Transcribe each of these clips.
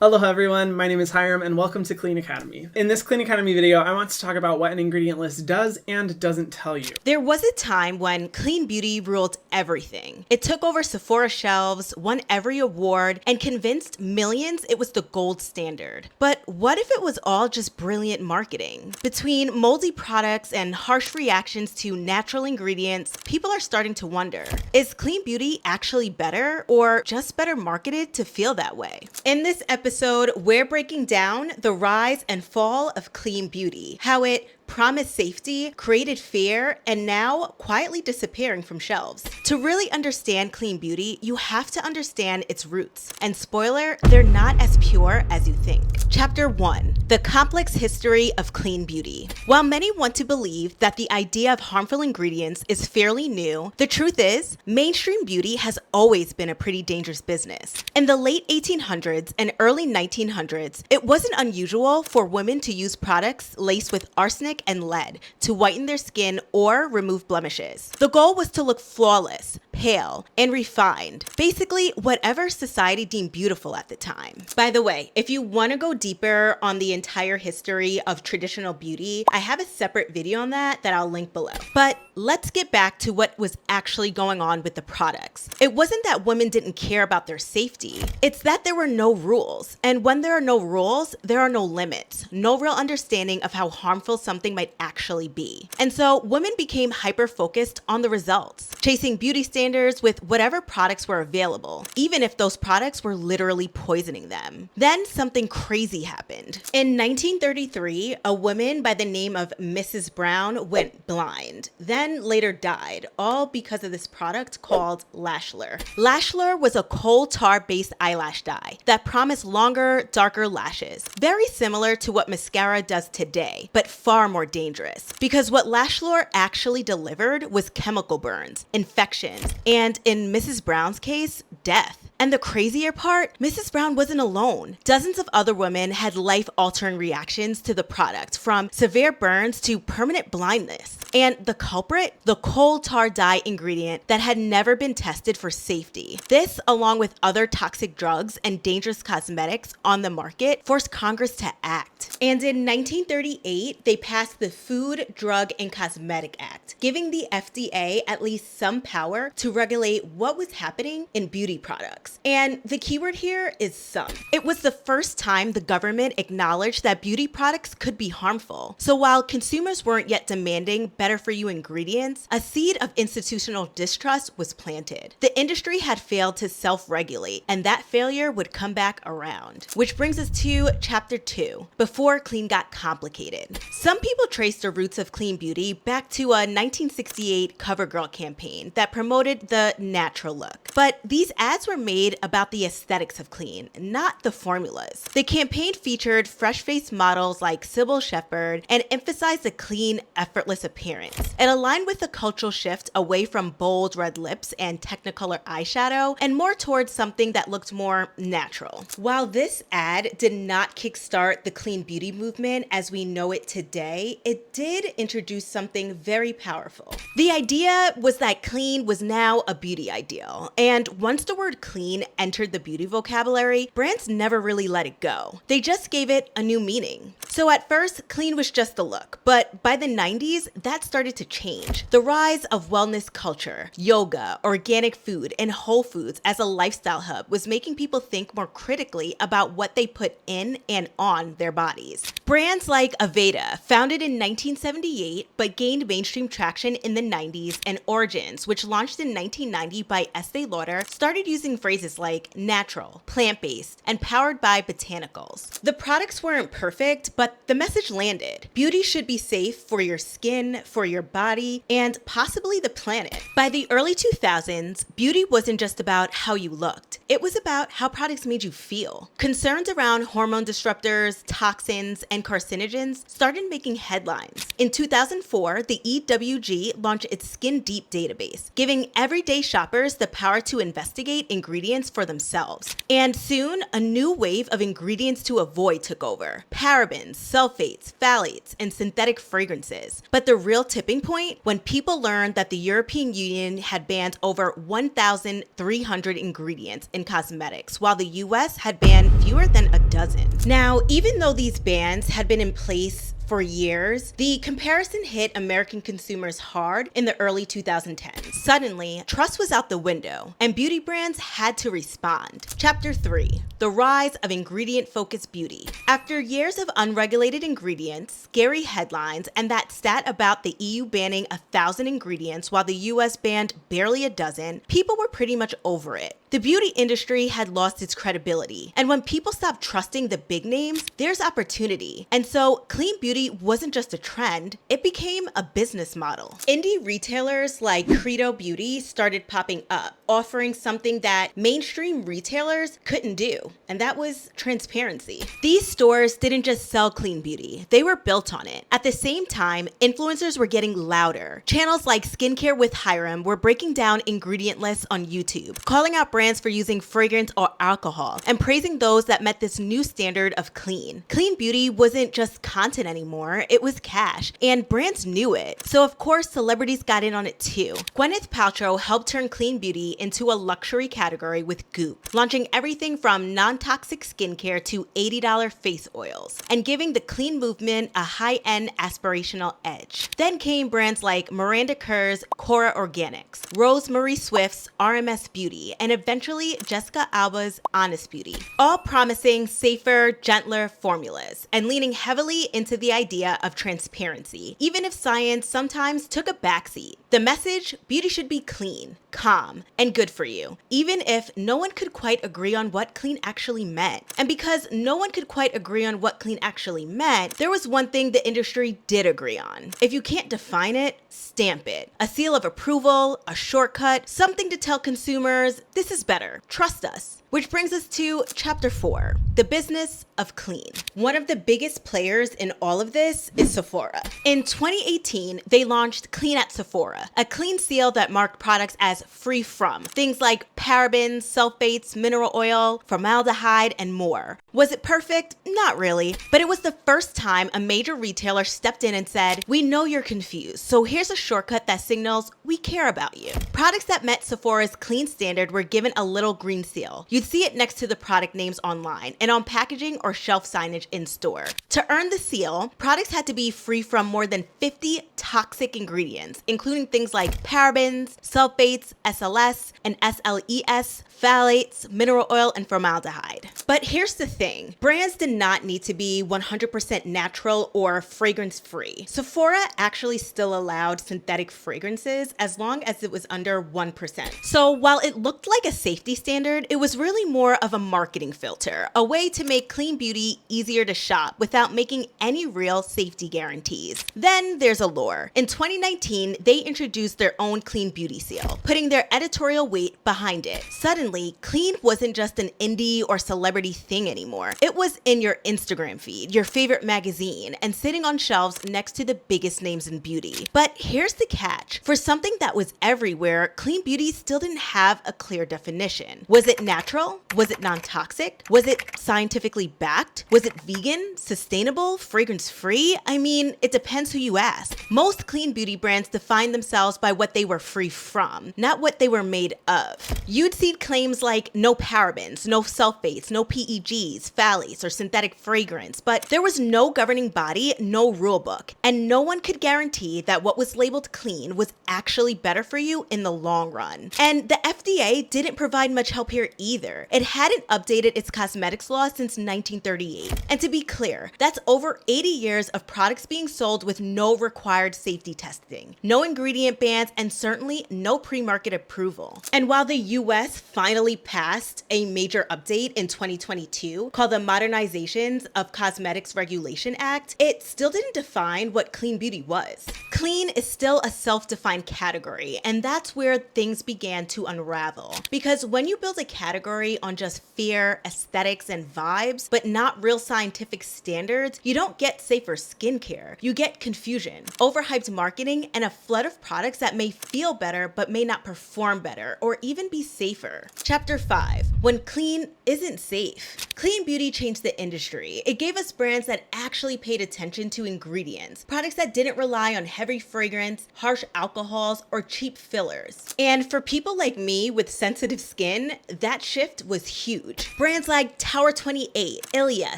Hello everyone, my name is Hiram and welcome to Clean Academy. In this Clean Academy video, I want to talk about what an ingredient list does and doesn't tell you. There was a time when clean beauty ruled everything. It took over Sephora shelves, won every award, and convinced millions it was the gold standard. But what if it was all just brilliant marketing? Between moldy products and harsh reactions to natural ingredients, people are starting to wonder, is clean beauty actually better or just better marketed to feel that way? In this episode, we're breaking down the rise and fall of clean beauty, how it promised safety, created fear, and now quietly disappearing from shelves. To really understand clean beauty, you have to understand its roots. And spoiler, they're not as pure as you think. Chapter 1. The complex history of clean beauty. While many want to believe that the idea of harmful ingredients is fairly new, the truth is, mainstream beauty has always been a pretty dangerous business. In the late 1800s and early 1900s, it wasn't unusual for women to use products laced with arsenic and lead to whiten their skin or remove blemishes. The goal was to look flawless, pale, and refined. Basically, whatever society deemed beautiful at the time. By the way, if you want to go deeper on the entire history of traditional beauty, I have a separate video on that I'll link below. But let's get back to what was actually going on with the products. It wasn't that women didn't care about their safety. It's that there were no rules. And when there are no rules, there are no limits. No real understanding of how harmful something might actually be. And so women became hyper-focused on the results, chasing beauty standards with whatever products were available, even if those products were literally poisoning them. Then something crazy happened. In 1933, a woman by the name of Mrs. Brown went blind, then later died, all because of this product called Lashler. Lashler was a coal tar-based eyelash dye that promised longer, darker lashes, very similar to what mascara does today, but far more dangerous. Because what Lashler actually delivered was chemical burns, infections, and in Mrs. Brown's case, death. And the crazier part, Mrs. Brown wasn't alone. Dozens of other women had life-altering reactions to the product, from severe burns to permanent blindness. And the culprit? The coal tar dye ingredient that had never been tested for safety. This, along with other toxic drugs and dangerous cosmetics on the market, forced Congress to act. And in 1938, they passed the Food, Drug, and Cosmetic Act, giving the FDA at least some power to regulate what was happening in beauty products. And the keyword here is some. It was the first time the government acknowledged that beauty products could be harmful. So while consumers weren't yet demanding better-for-you ingredients, a seed of institutional distrust was planted. The industry had failed to self-regulate, and that failure would come back around. Which brings us to Chapter 2, before clean got complicated. Some people trace the roots of clean beauty back to a 1968 CoverGirl campaign that promoted the natural look. But these ads were made about the aesthetics of clean, not the formulas. The campaign featured fresh-faced models like Sybil Shepherd and emphasized a clean, effortless appearance. It aligned with the cultural shift away from bold red lips and Technicolor eyeshadow and more towards something that looked more natural. While this ad did not kickstart the clean beauty movement as we know it today, it did introduce something very powerful. The idea was that clean was now a beauty ideal, and once the word clean entered the beauty vocabulary, brands never really let it go. They just gave it a new meaning. So at first, clean was just a look, but by the 90s, that started to change. The rise of wellness culture, yoga, organic food, and whole foods as a lifestyle hub was making people think more critically about what they put in and on their bodies. Brands like Aveda, founded in 1978 but gained mainstream traction in the 90s, and Origins, which launched in 1990 by Estee Lauder, started using phrases like natural, plant-based, and powered by botanicals. The products weren't perfect, but the message landed. Beauty should be safe for your skin, for your body, and possibly the planet. By the early 2000s, beauty wasn't just about how you looked. It was about how products made you feel. Concerns around hormone disruptors, toxins, and carcinogens started making headlines. In 2004, the EWG launched its Skin Deep database, giving everyday shoppers the power to investigate ingredients for themselves. And soon, a new wave of ingredients to avoid took over. Parabens, sulfates, phthalates, and synthetic fragrances. But the real tipping point, when people learned that the European Union had banned over 1,300 ingredients in cosmetics, while the US had banned fewer than a dozen. Now, even though these bans had been in place for years, the comparison hit American consumers hard in the early 2010s. Suddenly, trust was out the window, and beauty brands had to respond. Chapter 3: The Rise of Ingredient-Focused Beauty. After years of unregulated ingredients, scary headlines, and that stat about the EU banning 1,000 ingredients while the US banned barely a dozen, people were pretty much over it. The beauty industry had lost its credibility, and when people stopped trusting the big names, there's opportunity. And so clean beauty wasn't just a trend, it became a business model. Indie retailers like Credo Beauty started popping up, offering something that mainstream retailers couldn't do, and that was transparency. These stores didn't just sell clean beauty, they were built on it. At the same time, influencers were getting louder. Channels like Skincare with Hiram were breaking down ingredient lists on YouTube, calling out brands for using fragrance or alcohol, and praising those that met this new standard of clean. Clean beauty wasn't just content anymore, it was cash, and brands knew it. So of course, celebrities got in on it too. Gwyneth Paltrow helped turn clean beauty into a luxury category with Goop, launching everything from non-toxic skincare to $80 face oils, and giving the clean movement a high-end aspirational edge. Then came brands like Miranda Kerr's KORA Organics, Rosemary Swift's RMS Beauty, and eventually Jessica Alba's Honest Beauty, all promising safer, gentler formulas, and leaning heavily into the idea of transparency, even if science sometimes took a backseat. The message: beauty should be clean, calm, and good for you, even if no one could quite agree on what clean actually meant. And because no one could quite agree on what clean actually meant, there was one thing the industry did agree on. If you can't define it, stamp it. A seal of approval, a shortcut, something to tell consumers, this is better, trust us. Which brings us to Chapter 4, the business of clean. One of the biggest players in all of this is Sephora. In 2018, they launched Clean at Sephora, a clean seal that marked products as free from things like parabens, sulfates, mineral oil, formaldehyde, and more. Was it perfect? Not really, but it was the first time a major retailer stepped in and said, we know you're confused, so here's a shortcut that signals we care about you. Products that met Sephora's clean standard were given a little green seal. You'd see it next to the product names online and on packaging or shelf signage in store. To earn the seal, products had to be free from more than 50 toxic ingredients, including things like parabens, sulfates, SLS, and SLES, phthalates, mineral oil, and formaldehyde. But here's the thing, brands did not need to be 100% natural or fragrance-free. Sephora actually still allowed synthetic fragrances as long as it was under 1%. So while it looked like a safety standard, it was really more of a marketing filter, a way to make clean beauty easier to shop without making any real safety guarantees. Then there's Allure. In 2019, they introduced their own clean beauty seal, putting their editorial weight behind it. Suddenly, clean wasn't just an indie or celebrity thing anymore. It was in your Instagram feed, your favorite magazine, and sitting on shelves next to the biggest names in beauty. But here's the catch. For something that was everywhere, clean beauty still didn't have a clear definition. Was it natural? Was it non-toxic? Was it scientifically backed? Was it vegan, sustainable, fragrance-free? I mean, it depends who you ask. Most clean beauty brands define themselves by what they were free from, not what they were made of. You'd see claims like no parabens, no sulfates, no PEGs, phthalates, or synthetic fragrance, but there was no governing body, no rule book, and no one could guarantee that what was labeled clean was actually better for you in the long run. And the FDA didn't provide much help here either. It hadn't updated its cosmetics law since 1938. And to be clear, that's over 80 years of products being sold with no required safety testing, no ingredient bans, and certainly no pre-market approval. And while the US finally passed a major update in 2022 called the Modernizations of Cosmetics Regulation Act, it still didn't define what clean beauty was. Clean is still a self-defined category, and that's where things began to unravel. Because when you build a category on just fear, aesthetics, and vibes, but not real scientific standards, you don't get safer skincare. You get confusion, overhyped marketing, and a flood of products that may feel better but may not perform better or even be safer. Chapter 5, when clean isn't safe. Clean beauty changed the industry. It gave us brands that actually paid attention to ingredients, products that didn't rely on heavy fragrance, harsh alcohols, or cheap fillers. And for people like me with sensitive skin, that shift shift was huge. Brands like Tower 28, Ilia,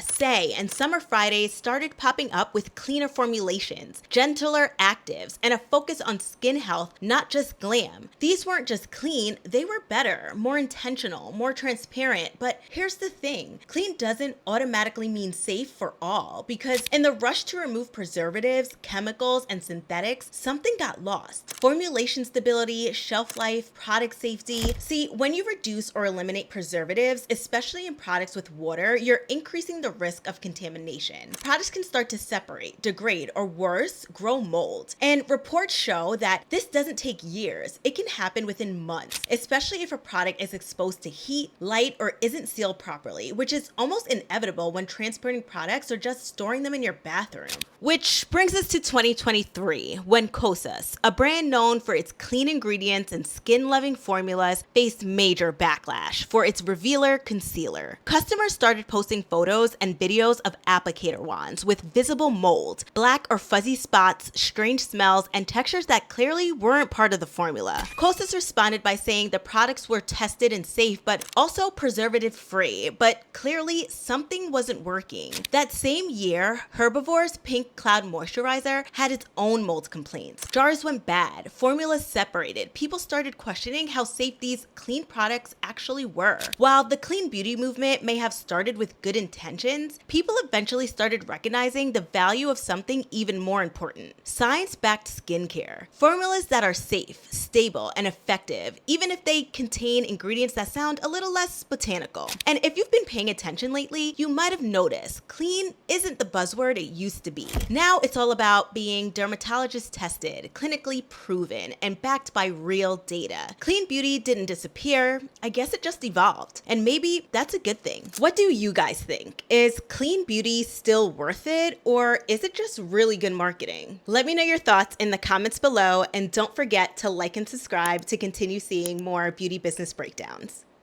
Say, and Summer Fridays started popping up with cleaner formulations, gentler actives, and a focus on skin health, not just glam. These weren't just clean, they were better, more intentional, more transparent. But here's the thing, clean doesn't automatically mean safe for all, because in the rush to remove preservatives, chemicals, and synthetics, something got lost. Formulation stability, shelf life, product safety. See, when you reduce or eliminate preservatives, especially in products with water, you're increasing the risk of contamination. Products can start to separate, degrade, or worse, grow mold. And reports show that this doesn't take years. It can happen within months, especially if a product is exposed to heat, light, or isn't sealed properly, which is almost inevitable when transporting products or just storing them in your bathroom. Which brings us to 2023, when Kosas, a brand known for its clean ingredients and skin-loving formulas, faced major backlash for its Revealer Concealer. Customers started posting photos and videos of applicator wands with visible mold, black or fuzzy spots, strange smells, and textures that clearly weren't part of the formula. Kosas responded by saying the products were tested and safe, but also preservative-free, but clearly something wasn't working. That same year, Herbivore's Pink Cloud moisturizer had its own mold complaints. Jars went bad, formulas separated, people started questioning how safe these clean products actually were. While the clean beauty movement may have started with good intentions, people eventually started recognizing the value of something even more important: science-backed skincare. Formulas that are safe, stable, and effective, even if they contain ingredients that sound a little less botanical. And if you've been paying attention lately, you might have noticed clean isn't the buzzword it used to be. Now it's all about being dermatologist tested, clinically proven, and backed by real data. Clean beauty didn't disappear. I guess it just evolved. And maybe that's a good thing. What do you guys think? Is clean beauty still worth it, or is it just really good marketing? Let me know your thoughts in the comments below, and don't forget to like and subscribe to continue seeing more beauty business breakdowns.